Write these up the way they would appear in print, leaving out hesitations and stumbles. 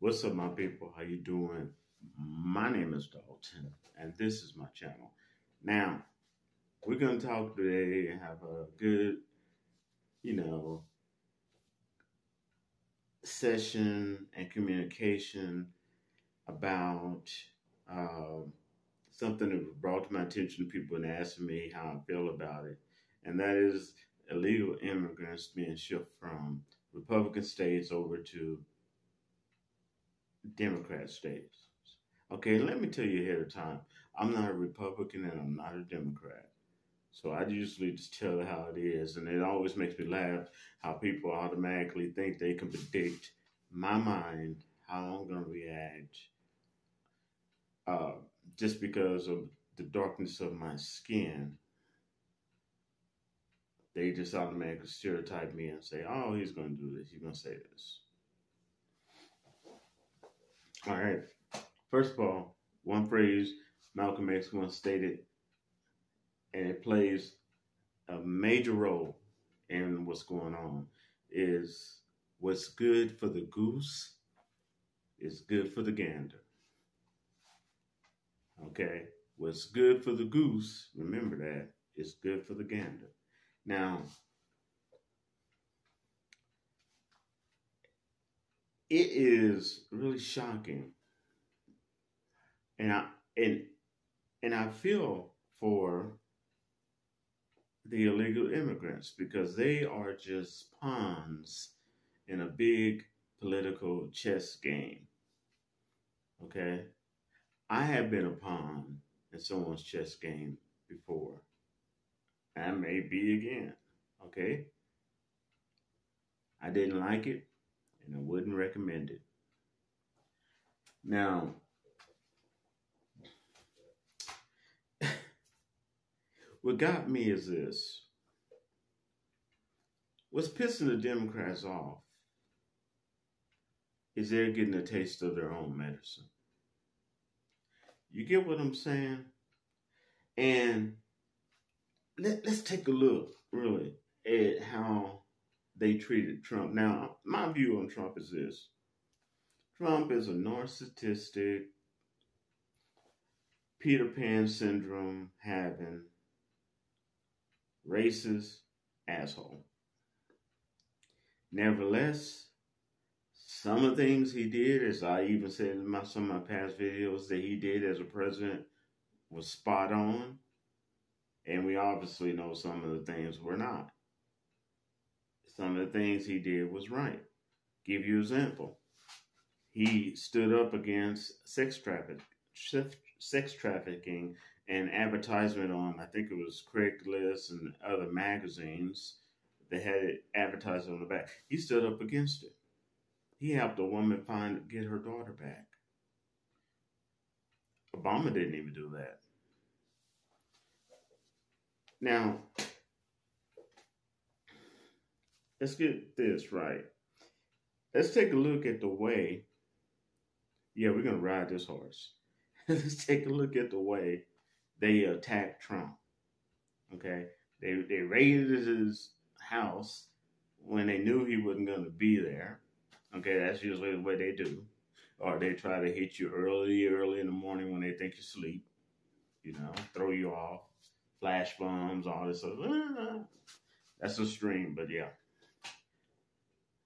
What's up, my people? How you doing? My name is Dalton, and this is my channel. Now, we're going to talk today and have a good, you know, session and communication about something that was brought to my attention to people and asking me how I feel about it, and that is illegal immigrants being shipped from Republican states over to Democrat states. Okay, let me tell you ahead of time, I'm not a Republican and I'm not a Democrat. So I usually just tell it how it is. And it always makes me laugh how people automatically think they can predict my mind, how I'm going to react, just because of the darkness of my skin. They just automatically stereotype me and say, oh, he's going to do this, he's going to say this. All right. First of all, one phrase Malcolm X once stated, and it plays a major role in what's going on, is what's good for the goose is good for the gander. Okay? What's good for the goose, remember that, is good for the gander. Now, it is really shocking, and I feel for the illegal immigrants because they are just pawns in a big political chess game. Okay, I have been a pawn in someone's chess game before. I may be again. Okay, I didn't like it, and I wouldn't recommend it. Now, what got me is this. What's pissing the Democrats off is they're getting a taste of their own medicine. You get what I'm saying? And let's take a look, really, at how they treated Trump. Now, my view on Trump is this. Trump is a narcissistic, Peter Pan syndrome having racist asshole. Nevertheless, some of the things he did, as I even said in some of my past videos that he did as a president, was spot on. And we obviously know some of the things were not. Some of the things he did was right. Give you an example. He stood up against sex trafficking and advertisement on, I think it was Craigslist and other magazines that had it advertised on the back. He stood up against it. He helped a woman get her daughter back. Obama didn't even do that. Now, let's get this right. Let's take a look at the way, we're going to ride this horse. Let's take a look at the way they attacked Trump. Okay? They raided his house when they knew he wasn't going to be there. Okay, that's usually the way they do. Or they try to hit you early in the morning when they think you're asleep. Throw you off. Flash bombs, all this stuff. That's a stream, but yeah.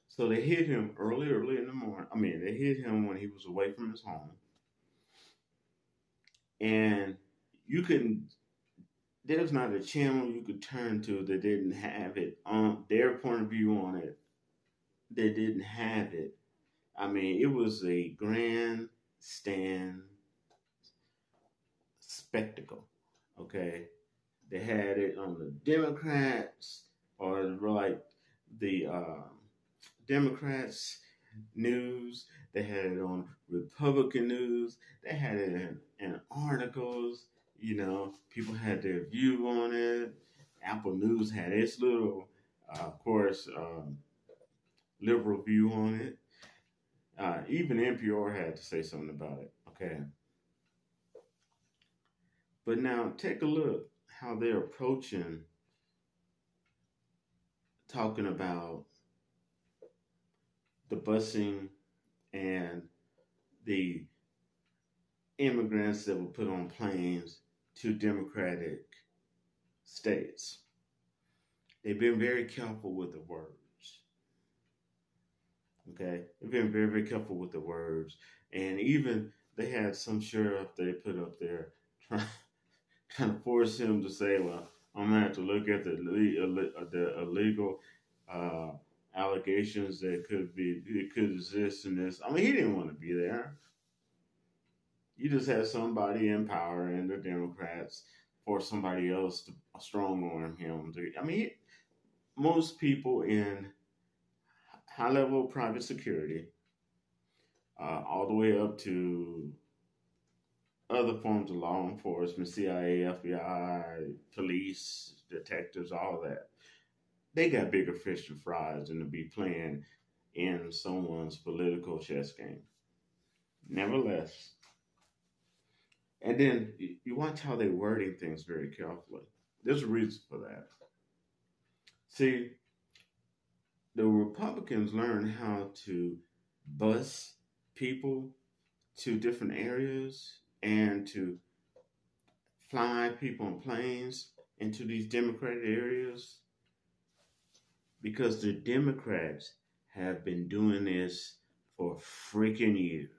So they hit him early in the morning. They hit him when he was away from his home. And there's not a channel you could turn to that didn't have it on their point of view on it. They didn't have it. It was a grandstand spectacle. Okay. They had it on the Democrats, or like the Democrats news. They had it on Republican news. They had it in articles. People had their view on it. Apple News had its little, liberal view on it. Even NPR had to say something about it. Okay. But now take a look how they're approaching talking about the busing and the immigrants that were put on planes to Democratic states. They've been very careful with the words. Okay? They've been very, very careful with the words. And even they had some sheriff they put up there trying to force him to say, well, I'm going to have to look at the illegal allegations that could exist in this. I mean, he didn't want to be there. You just had somebody in power and the Democrats force somebody else to strong arm him. I mean, most people in high level private security, all the way up to other forms of law enforcement, CIA, FBI, police, detectives, all that, they got bigger fish to fry than to be playing in someone's political chess game. Nevertheless, and then you watch how they're wording things very carefully. There's a reason for that. See, the Republicans learned how to bus people to different areas and to fly people on planes into these Democratic areas because the Democrats have been doing this for freaking years.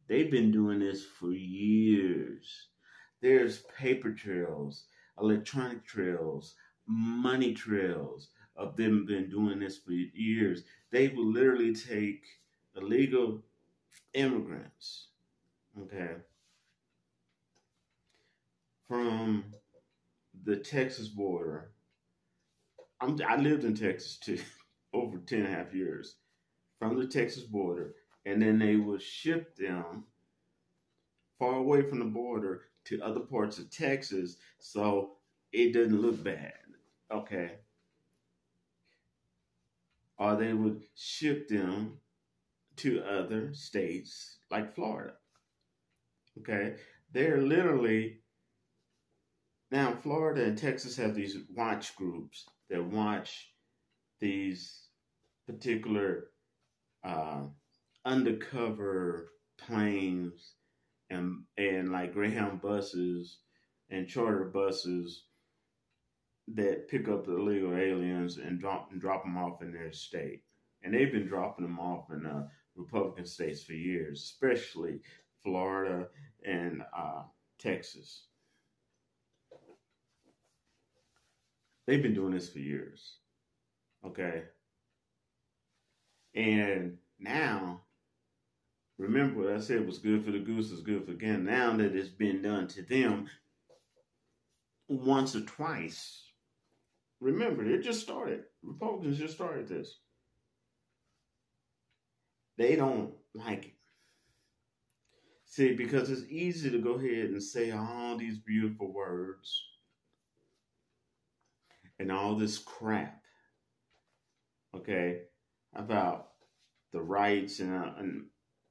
They've been doing this for years. There's paper trails, electronic trails, money trails of them been doing this for years. They will literally take illegal immigrants, okay, from the Texas border. I lived in Texas too, over 10 and a half years, from the Texas border, and then they would ship them far away from the border to other parts of Texas so it doesn't look bad, okay? Or they would ship them to other states like Florida, okay? They're literally, now Florida and Texas have these watch groups that watch these particular undercover planes and like Greyhound buses and charter buses that pick up the illegal aliens and drop them off in their state. And they've been dropping them off in Republican states for years, especially Florida and Texas. They've been doing this for years, okay? And now, remember what I said was good for the goose is good for the gander. Now that it's been done to them once or twice, remember, it just started. Republicans just started this. They don't like it. See, because it's easy to go ahead and say all these beautiful words and all this crap, okay, about the rights and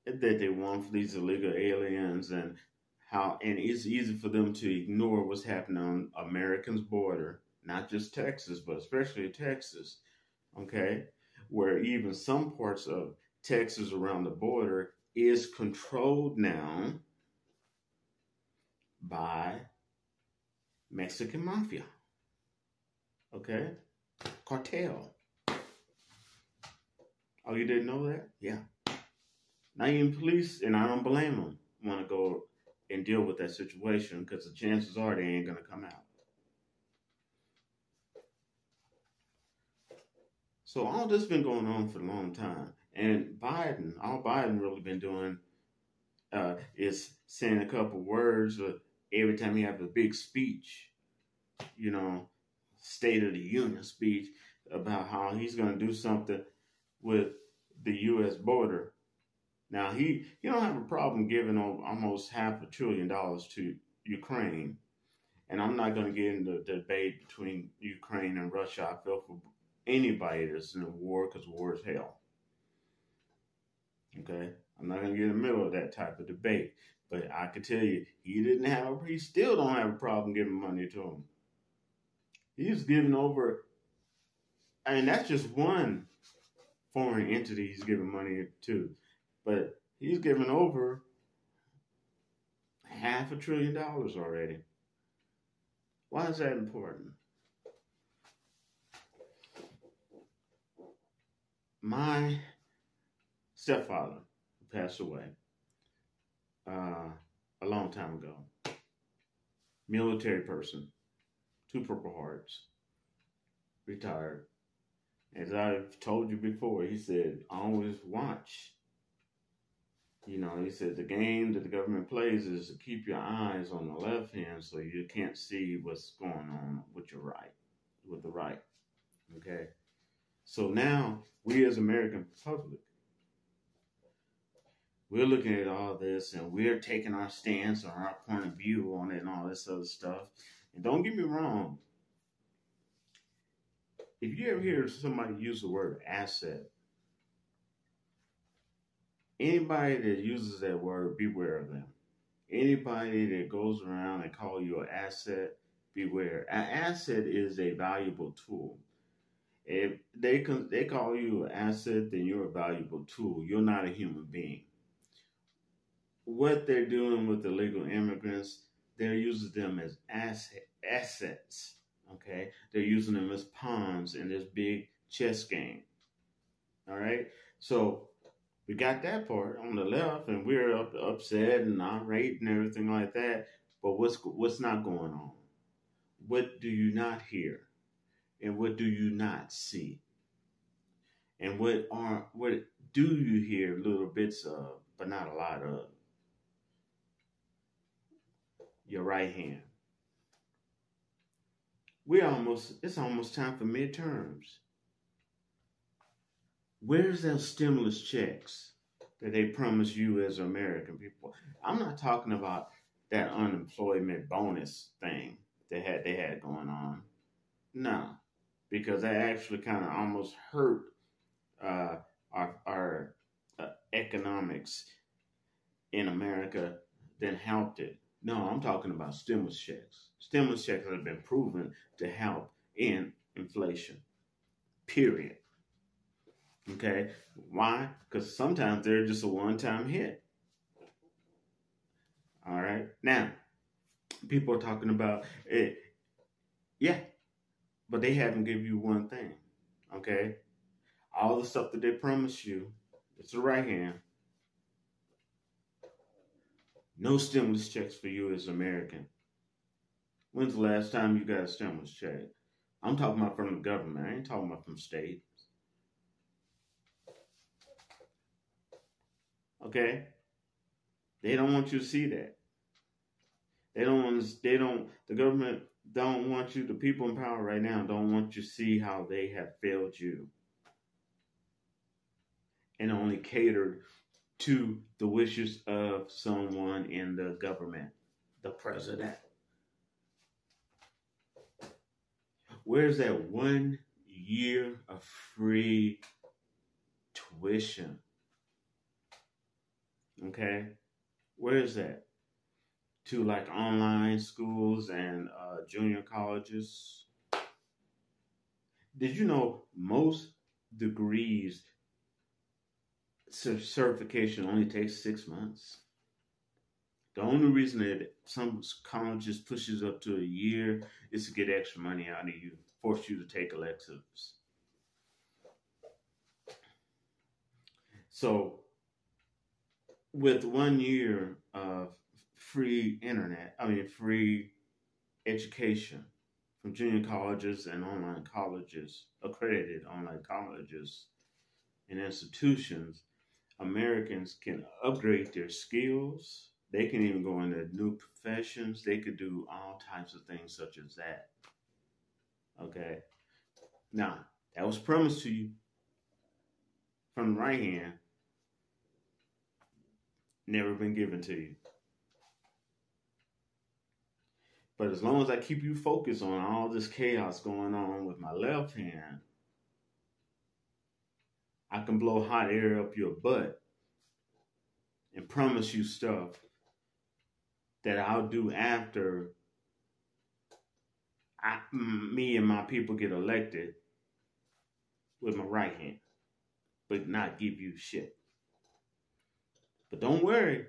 that they want for these illegal aliens and how, and it's easy for them to ignore what's happening on Americans' border, not just Texas, but especially Texas, okay, where even some parts of Texas around the border is controlled now by Mexican mafia. Okay? Cartel. Oh, you didn't know that? Yeah. Now even police, and I don't blame them, want to go and deal with that situation because the chances are they ain't going to come out. So all this been going on for a long time. And Biden, all Biden really been doing is saying a couple words every time he has a big speech, you know, State of the Union speech about how he's going to do something with the U.S. border. Now, he don't have a problem giving almost $500 billion to Ukraine. And I'm not going to get into the debate between Ukraine and Russia. I feel for anybody that's in a war because war is hell. Okay? I'm not going to get in the middle of that type of debate. But I can tell you, he still don't have a problem giving money to him. He's giving over, and that's just one foreign entity he's giving money to. But He's given over $500 billion already. Why is that important? My stepfather passed away a long time ago. Military person, 2 Purple Hearts, retired. As I've told you before, he said, always watch. You know, he said the game that the government plays is to keep your eyes on the left hand so you can't see what's going on with your right, with the right. Okay? So now, we as American public, we're looking at all this and we're taking our stance or our point of view on it and all this other stuff. And don't get me wrong. If you ever hear somebody use the word asset, anybody that uses that word, beware of them. Anybody that goes around and call you an asset, beware. An asset is a valuable tool. If they call you an asset, then you're a valuable tool. You're not a human being. What they're doing with the illegal immigrants, they're using them as assets. Okay, they're using them as pawns in this big chess game. All right, so we got that part on the left, and we're upset and irate and everything like that. But what's not going on? What do you not hear? And what do you not see? And what do you hear little bits of, but not a lot of? Your right hand. It's almost time for midterms. Where's those stimulus checks that they promise you as American people? I'm not talking about that unemployment bonus thing they had going on. No, because that actually kind of almost hurt our economics in America than helped it. No, I'm talking about stimulus checks. Stimulus checks have been proven to help in inflation, period. Okay? Why? Because sometimes they're just a one-time hit. All right? Now, people are talking about it. Yeah, but they haven't given you one thing. Okay? All the stuff that they promise you, it's the right hand. No stimulus checks for you as American. When's the last time you got a stimulus check? I'm talking about from the government. I ain't talking about from states. Okay? They don't want you to see that. The government don't want you, the people in power right now don't want you to see how they have failed you. And only catered to the wishes of someone in the government, the president. Where's that 1 year of free tuition? Okay? Where is that? To like online schools and junior colleges. Did you know most degrees certification only takes 6 months? The only reason that some colleges pushes up to a year is to get extra money out of you, force you to take electives. So with 1 year of free education from junior colleges and online colleges, accredited online colleges and institutions, Americans can upgrade their skills. They can even go into new professions. They could do all types of things such as that. Okay. Now, that was promised to you from the right hand. Never been given to you. But as long as I keep you focused on all this chaos going on with my left hand, I can blow hot air up your butt and promise you stuff that I'll do after me and my people get elected with my right hand, but not give you shit. But don't worry,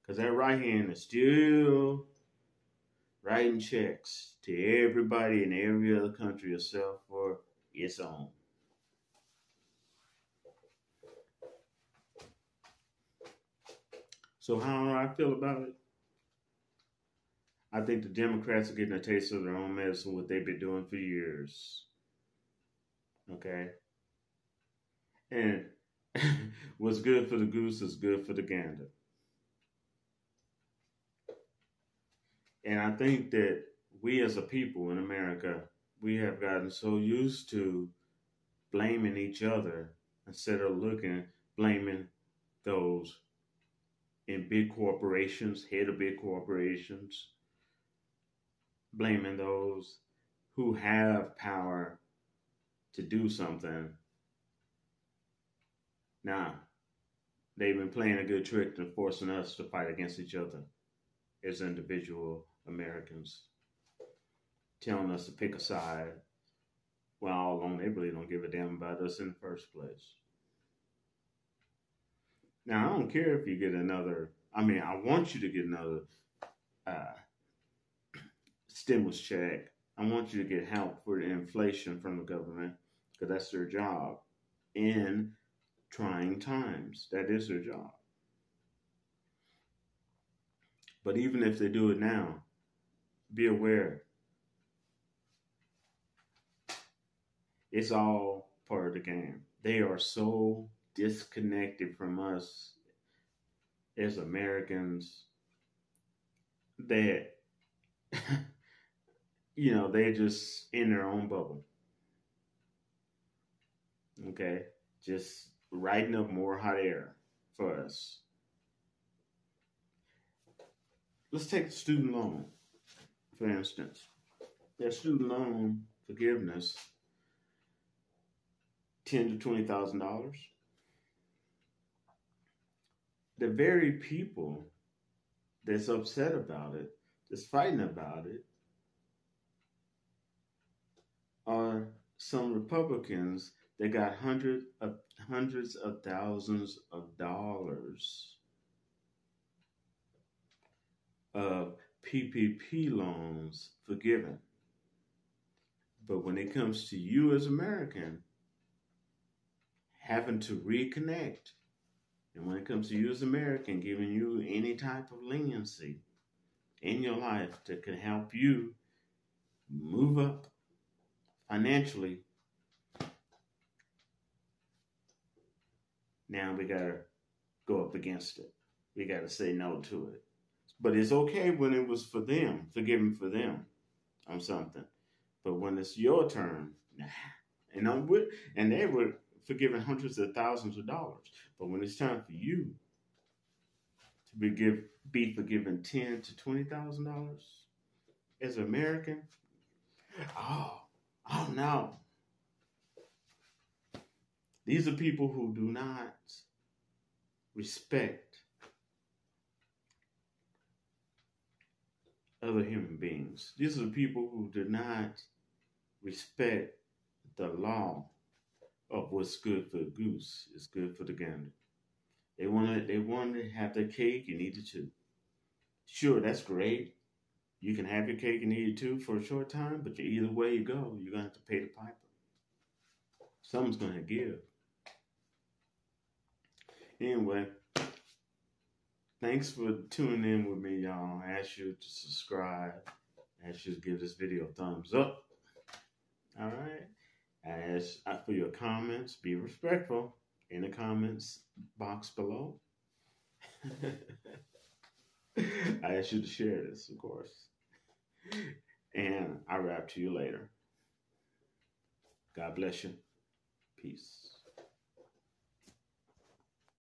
because that right hand is still writing checks to everybody in every other country except for its own. So how do I feel about it? I think the Democrats are getting a taste of their own medicine, what they've been doing for years. Okay? And what's good for the goose is good for the gander. And I think that we as a people in America, we have gotten so used to blaming each other instead of blaming those in big corporations, head of big corporations, blaming those who have power to do something. Now, they've been playing a good trick to forcing us to fight against each other as individual Americans, telling us to pick a side. Well, all along, they really don't give a damn about us in the first place. Now, I don't care if you get another, I want you to get another stimulus check. I want you to get help for the inflation from the government, because that's their job in trying times. That is their job. But even if they do it now, be aware it's all part of the game. They are so disconnected from us as Americans that, they're just in their own bubble. Okay? Just riding up more hot air for us. Let's take the student loan, for instance. Their student loan forgiveness, $10,000 to $20,000. The very people that's upset about it, that's fighting about it, are some Republicans that got hundreds of thousands of dollars of PPP loans forgiven. But when it comes to you as American, having to reconnect, and when it comes to you as American, giving you any type of leniency in your life that can help you move up financially, now we got to go up against it. We got to say no to it. But it's okay when it was for them, forgiving for them on something. But when it's your turn, nah. And they were forgiving hundreds of thousands of dollars. But when it's time for you to be forgiven $10,000 to $20,000 as an American, oh no. These are people who do not respect other human beings. These are the people who do not respect the law of what's good for the goose is good for the gander. They want to have their cake and eat it too. Sure, that's great. You can have your cake and eat it too for a short time, but either way you go, you're going to have to pay the piper. Someone's going to give. Anyway, thanks for tuning in with me, y'all. I ask you to subscribe. I ask you to give this video a thumbs up. All right. I ask for your comments. Be respectful in the comments box below. I ask you to share this, of course. And I'll rap to you later. God bless you. Peace.